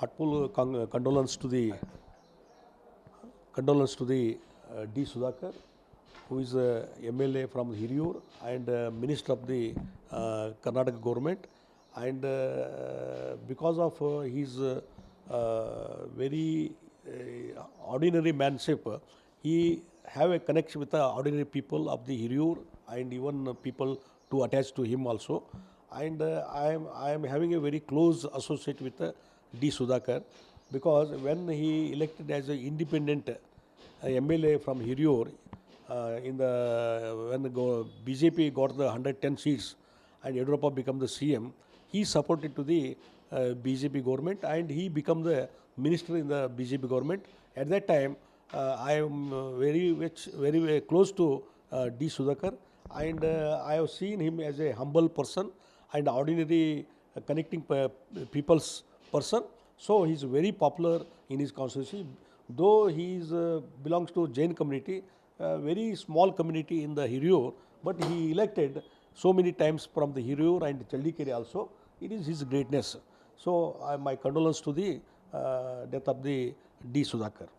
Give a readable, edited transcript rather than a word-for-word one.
Heartful condolence to the D. Sudhakar, who is a MLA from Hiriyur and Minister of the Karnataka government. And because of his very ordinary manship, he have a connection with the ordinary people of the Hiriyur and even people to attach to him also. And I am having a very close associate with D. Sudhakar, because when he elected as an independent MLA from Hiriyur, when BJP got the 110 seats and Yedurappa became the CM, he supported to the BJP government and he became the minister in the BJP government. At that time, I am very close to D. Sudhakar, and I have seen him as a humble person and ordinary connecting people's person. So he is very popular in his constituency. Though he is belongs to Jain community, very small community in the Hiriyur, but he elected so many times from the Hiriyur and Challikere also. It is his greatness. So my condolence to the death of the D. Sudhakar.